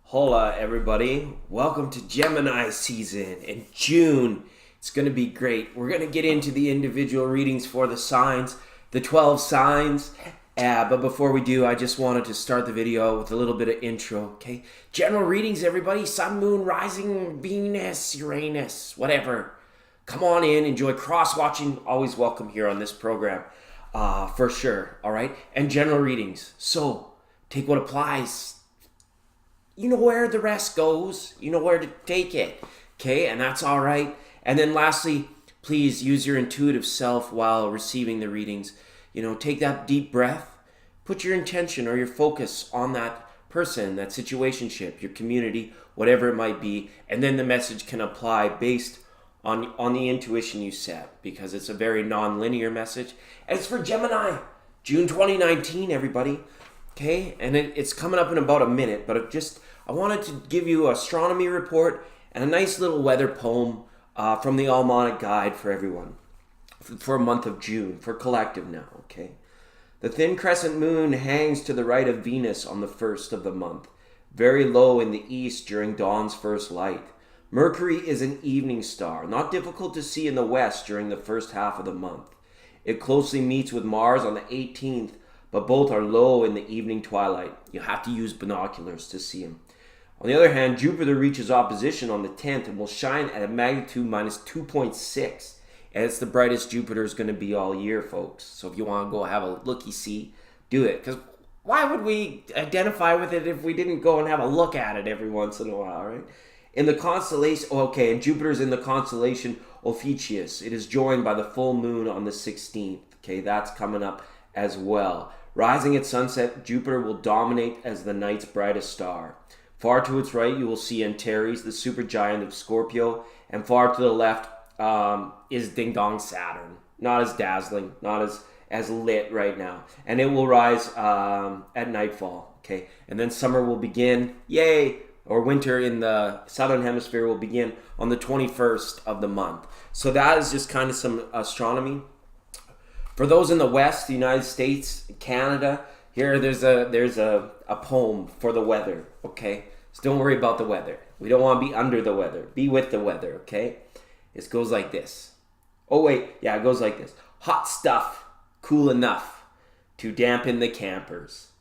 Hola, everybody. Welcome to Gemini season. In June, it's going to be great. We're going to get into the individual readings for the signs, the 12 signs. But before we do, I just wanted to start the video with a little bit of intro, okay? General readings, everybody. Sun, moon, rising, Venus, Uranus, whatever. Come on in, enjoy cross-watching. Always welcome here on this program, for sure, all right? And general readings. So, take what applies. You know where the rest goes. You know where to take it. Okay, and that's all right. And then lastly, please use your intuitive self while receiving the readings. Take that deep breath. Put your intention or your focus on that person, that situationship, your community, whatever it might be. And then the message can apply based on the intuition you set, because it's a very non-linear message. And it's for Gemini, June 2019, everybody. Okay, and it's coming up in about a minute, but I wanted to give you an astronomy report and a nice little weather poem from the Almanac Guide for everyone for a month of June, for collective now, okay? The thin crescent moon hangs to the right of Venus on the first of the month, very low in the east during dawn's first light. Mercury is an evening star, not difficult to see in the west during the first half of the month. It closely meets with Mars on the 18th, but both are low in the evening twilight. You have to use binoculars to see them. On the other hand, Jupiter reaches opposition on the 10th and will shine at a magnitude minus 2.6. And it's the brightest Jupiter is going to be all year, folks. So if you want to go have a looky-see, do it. Because why would we identify with it if we didn't go and have a look at it every once in a while, right? In the constellation, and Jupiter's in the constellation Ophiuchus. It is joined by the full moon on the 16th. Okay, that's coming up as well. Rising at sunset, Jupiter will dominate as the night's brightest star. Far to its right, you will see Antares, the supergiant of Scorpio, and far to the left is Ding Dong Saturn. Not as dazzling, not as lit right now. And it will rise at nightfall, okay? And then summer will begin, yay! Or winter in the southern hemisphere will begin on the 21st of the month. So that is just kind of some astronomy. For those in the West, the United States, Canada, there's a poem for the weather, okay? So don't worry about the weather. We don't want to be under the weather. Be with the weather, okay? It goes like this. It goes like this. Hot stuff, cool enough to dampen the campers.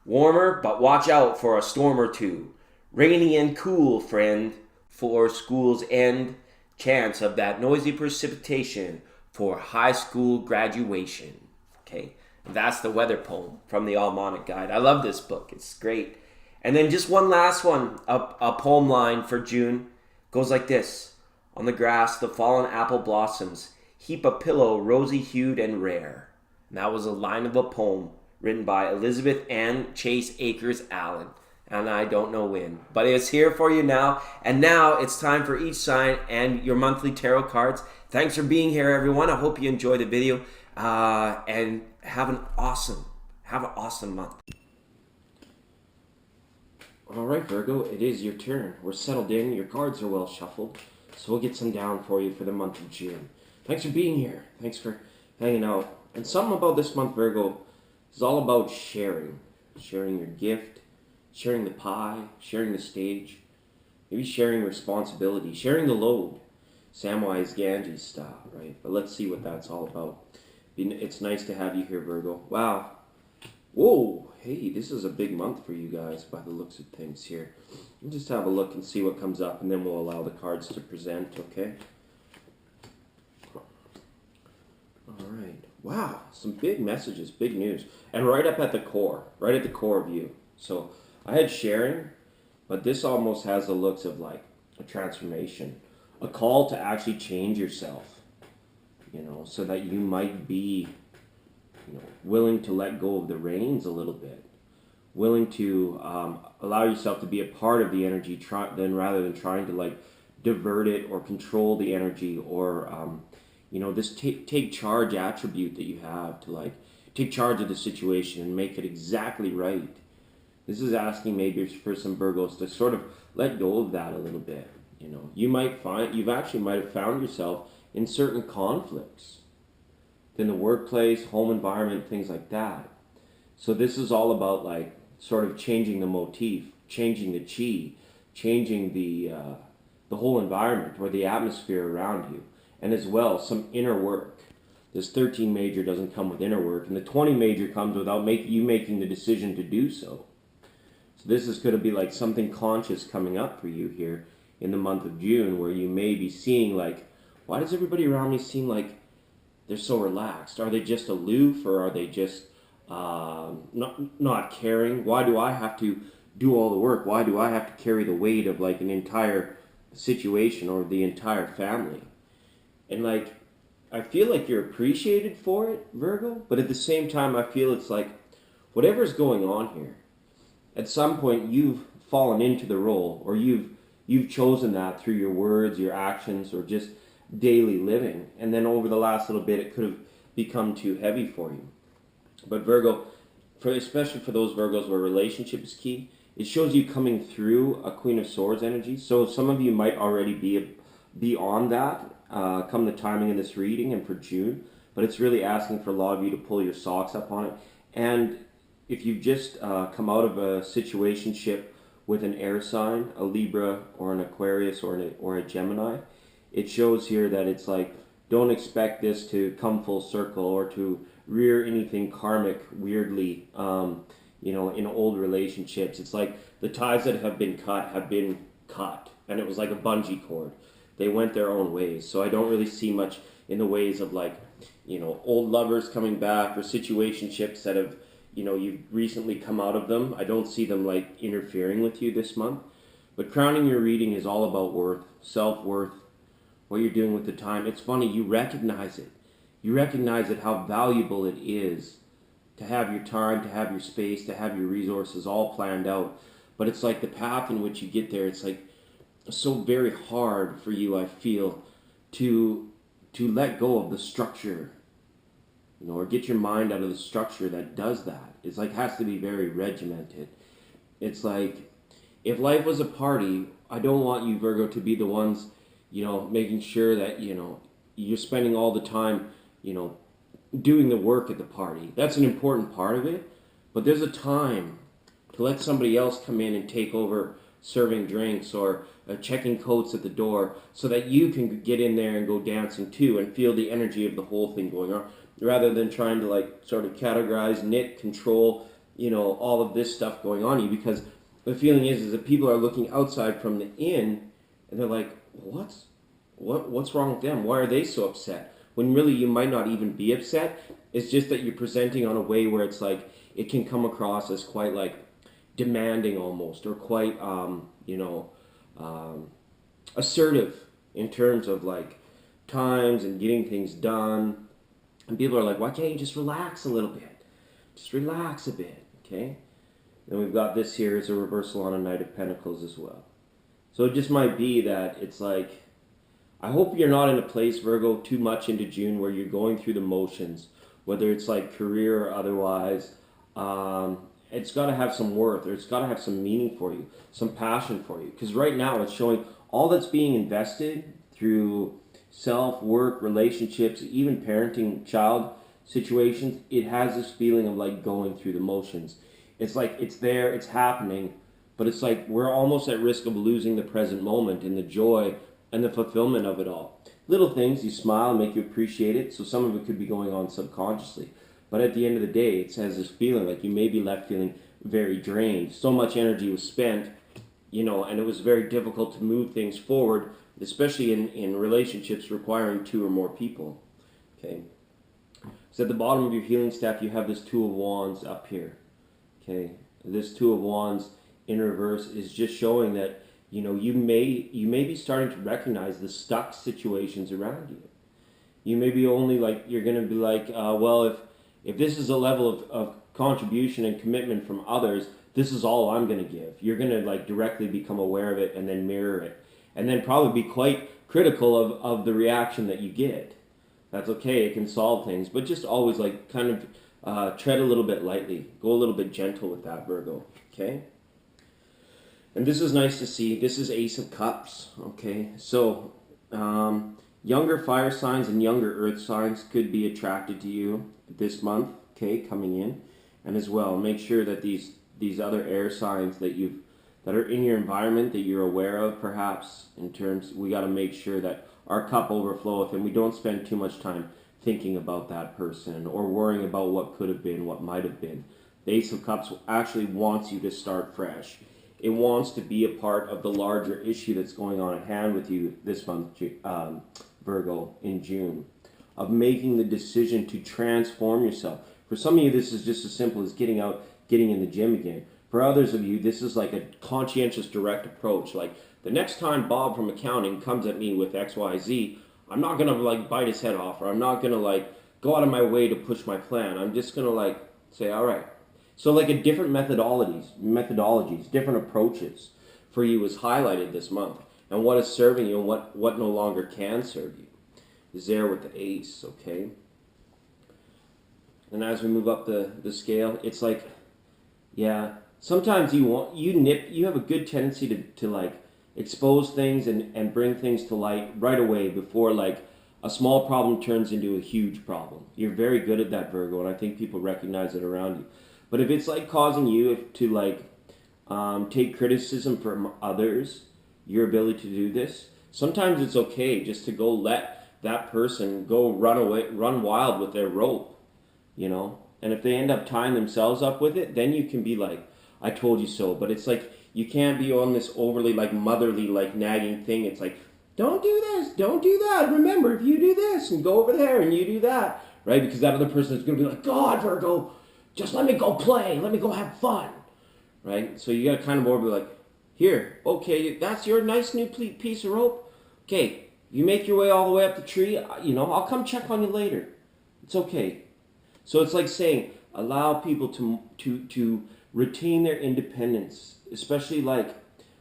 Warmer, but watch out for a storm or two. Rainy and cool, friend, for school's end. Chance of that noisy precipitation for high school graduation. Okay, that's the weather poem from the Almanac Guide. I love this book. It's great. And then just one last one, a poem line for June. Goes like this. On the grass, the fallen apple blossoms, heap a pillow rosy-hued and rare. And that was a line of a poem written by Elizabeth Ann Chase Akers Allen. And I don't know when, but it's here for you now. And now it's time for each sign and your monthly tarot cards. Thanks for being here, everyone. I hope you enjoy the video and have an awesome month. All right, Virgo, it is your turn. We're settled in. Your cards are well shuffled, so we'll get some down for you for the month of June. Thanks for being here. Thanks for hanging out. And something about this month, Virgo, is all about sharing. Sharing your gift, sharing the pie, sharing the stage, maybe sharing responsibility, sharing the load. Samwise Ganges style, right? But let's see what that's all about. It's nice to have you here, Virgo. Wow. Whoa. Hey, this is a big month for you guys by the looks of things here. We'll just have a look and see what comes up, and then we'll allow the cards to present, okay? All right. Wow. Some big messages, big news. And right at the core of you. So I had sharing, but this almost has the looks of like a transformation. A call to actually change yourself, so that you might be, willing to let go of the reins a little bit, willing to allow yourself to be a part of the energy, rather than trying to like divert it or control the energy, or this take charge attribute that you have to like take charge of the situation and make it exactly right. This is asking maybe for some Virgos to sort of let go of that a little bit. You might find might have found yourself in certain conflicts in the workplace, home environment, things like that. So this is all about like sort of changing the motif changing the chi, changing the whole environment or the atmosphere around you, and as well some inner work. This 13 major doesn't come with inner work, and the 20 major comes without you making the decision to do so. So this is going to be like something conscious coming up for you here in the month of June, where you may be seeing like, why does everybody around me seem like they're so relaxed? Are they just aloof, or are they just not caring? Why do I have to do all the work? Why do I have to carry the weight of like an entire situation or the entire family? And like, I feel like you're appreciated for it, Virgo, but at the same time, I feel it's like whatever's going on here, at some point you've fallen into the role, or you've chosen that through your words, your actions, or just daily living. And then over the last little bit, it could have become too heavy for you. But Virgo, especially for those Virgos where relationship is key, it shows you coming through a Queen of Swords energy. So some of you might already be on that come the timing of this reading and for June. But it's really asking for a lot of you to pull your socks up on it. And if you've just come out of a situationship with an air sign, a Libra or an Aquarius or a Gemini, it shows here that it's like, don't expect this to come full circle or to rear anything karmic weirdly, in old relationships. It's like the ties that have been cut, and it was like a bungee cord. They went their own ways. So I don't really see much in the ways of like, old lovers coming back or situationships that have, you've recently come out of them. I don't see them like interfering with you this month. But crowning your reading is all about worth, self-worth, what you're doing with the time. It's funny, you recognize it. You recognize it, how valuable it is to have your time, to have your space, to have your resources all planned out. But it's like the path in which you get there, it's like so very hard for you, I feel, to let go of the structure, or get your mind out of the structure that does that. It's like, has to be very regimented. It's like, if life was a party, I don't want you, Virgo, to be the ones, making sure that, you're spending all the time, doing the work at the party. That's an important part of it, but there's a time to let somebody else come in and take over serving drinks or checking coats at the door, so that you can get in there and go dancing too and feel the energy of the whole thing going on, rather than trying to like sort of categorize, knit, control, all of this stuff going on you. Because the feeling is that people are looking outside from the in, and they're like, what's wrong with them? Why are they so upset? When really you might not even be upset. It's just that you're presenting on a way where it's like, it can come across as quite like demanding almost, or quite, assertive in terms of like times and getting things done. And people are like, why can't you just relax a little bit? Just relax a bit, okay? Then we've got this here as a reversal on a Knight of Pentacles as well. So it just might be that it's like, I hope you're not in a place, Virgo, too much into June where you're going through the motions, whether it's like career or otherwise. It's got to have some worth, or it's got to have some meaning for you, some passion for you. Because right now it's showing all that's being invested through self, work, relationships, even parenting child situations. It has this feeling of like going through the motions. It's like it's there, it's happening, but it's like we're almost at risk of losing the present moment and the joy and the fulfillment of it all. Little things, you smile, make you appreciate it. So some of it could be going on subconsciously. But at the end of the day, it has this feeling like you may be left feeling very drained. So much energy was spent, and it was very difficult to move things forward, especially in relationships requiring two or more people. Okay. So at the bottom of your healing staff, you have this Two of Wands up here. Okay. This Two of Wands in reverse is just showing that, you may be starting to recognize the stuck situations around you. You may be only like, you're going to be like, if this is a level of contribution and commitment from others, this is all I'm going to give. You're going to like directly become aware of it and then mirror it. And then probably be quite critical of the reaction that you get. That's okay, it can solve things. But just always like kind of tread a little bit lightly. Go a little bit gentle with that, Virgo. Okay? And this is nice to see. This is Ace of Cups. Okay? So, younger fire signs and younger earth signs could be attracted to you this month, okay, coming in. And as well, make sure that these other air signs that that are in your environment that you're aware of, perhaps, in terms, we got to make sure that our cup overfloweth and we don't spend too much time thinking about that person or worrying about what could have been, what might have been. The Ace of Cups actually wants you to start fresh. It wants to be a part of the larger issue that's going on at hand with you this month, Virgo, in June, of making the decision to transform yourself. For some of you, this is just as simple as getting out, getting in the gym again. For others of you, this is like a conscientious, direct approach. Like, the next time Bob from accounting comes at me with XYZ, I'm not going to like bite his head off, or I'm not going to like go out of my way to push my plan. I'm just going to like say, all right. So like a different methodologies, different approaches for you is highlighted this month. And what is serving you and what no longer can serve you is there with the ace, okay? And as we move up the scale, it's like, yeah, sometimes you have a good tendency to like expose things and bring things to light right away before like a small problem turns into a huge problem. You're very good at that, Virgo, and I think people recognize it around you. But if it's like causing you to like take criticism from others, your ability to do this, sometimes it's okay just to go let that person go run wild with their rope, you know? And if they end up tying themselves up with it, then you can be like, I told you so. But it's like, you can't be on this overly like motherly like nagging thing. It's like, don't do this, don't do that. Remember, if you do this and go over there and you do that, right? Because that other person is going to be like, God, Virgo, just let me go play. Let me go have fun, right? So you got to kind of more be like, here, okay, that's your nice new piece of rope. Okay, you make your way all the way up the tree. You know, I'll come check on you later. It's okay. So it's like saying, allow people to retain their independence, especially like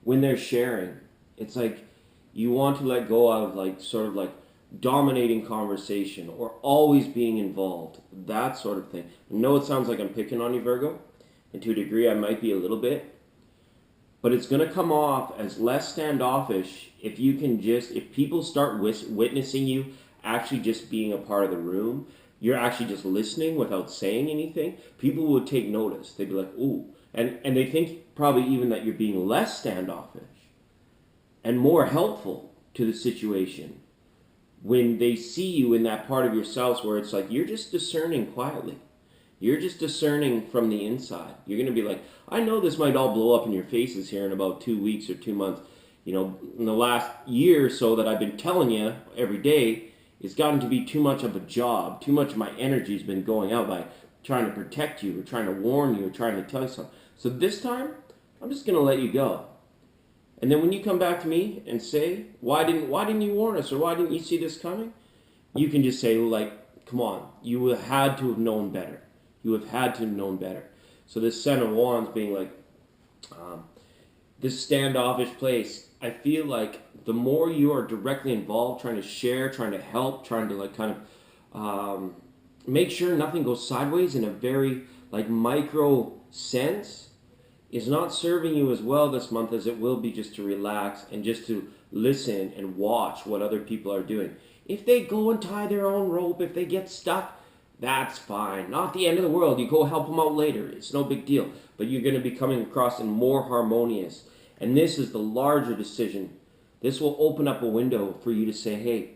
when they're sharing. It's like you want to let go of like sort of like dominating conversation or always being involved, that sort of thing. I know it sounds like I'm picking on you, Virgo, and to a degree I might be a little bit, but it's going to come off as less standoffish if you can just, if people start witnessing you actually just being a part of the room, you're actually just listening without saying anything, people would take notice. They'd be like, ooh, and they think probably even that you're being less standoffish and more helpful to the situation when they see you in that part of yourselves where it's like you're just discerning quietly. You're just discerning from the inside. You're going to be like, I know this might all blow up in your faces here in about 2 weeks or 2 months. You know, in the last year or so that I've been telling you every day, it's gotten to be too much of a job. Too much of my energy has been going out by trying to protect you or trying to warn you or trying to tell you something. So this time, I'm just going to let you go. And then when you come back to me and say, why didn't you warn us, or why didn't you see this coming? You can just say, like, come on, you had to have known better. You have had to have known better. So this Ten of Wands being like, this standoffish place, I feel like the more you are directly involved, trying to share, trying to help, trying to like kind of make sure nothing goes sideways in a very like micro sense, is not serving you as well this month as it will be just to relax and just to listen and watch what other people are doing. If they go and tie their own rope, if they get stuck, that's fine. Not the end of the world. You go help them out later. It's no big deal. But you're going to be coming across and more harmonious. And this is the larger decision. This will open up a window for you to say, hey,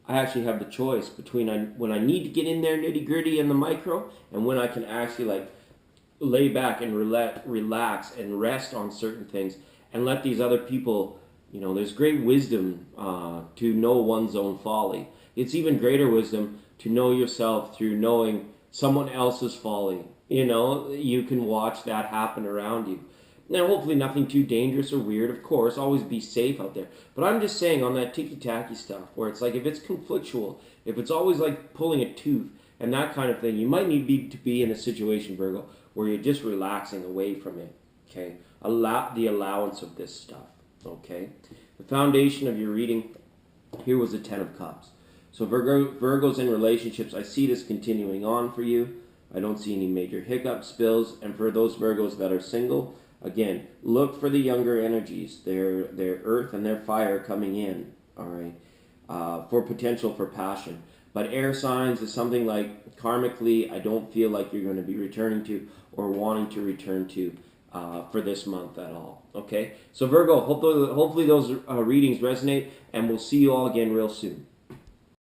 I actually have the choice between when I need to get in there nitty gritty in the micro and when I can actually like lay back and relax and rest on certain things and let these other people, you know, there's great wisdom to know one's own folly. It's even greater wisdom to know yourself through knowing someone else's folly. You know, you can watch that happen around you. Now, hopefully nothing too dangerous or weird, of course. Always be safe out there. But I'm just saying on that ticky-tacky stuff where it's like if it's conflictual, if it's always like pulling a tooth and that kind of thing, you might need to be in a situation, Virgo, where you're just relaxing away from it, okay? Allow the allowance of this stuff, okay? The foundation of your reading, here was the Ten of Cups. So Virgos in relationships, I see this continuing on for you. I don't see any major hiccups, spills, and for those Virgos that are single, again, look for the younger energies, their earth and their fire coming in, all right, for potential for passion. But air signs is something like karmically, I don't feel like you're going to be returning to or wanting to return to for this month at all. Okay, so Virgo, hopefully those readings resonate, and we'll see you all again real soon.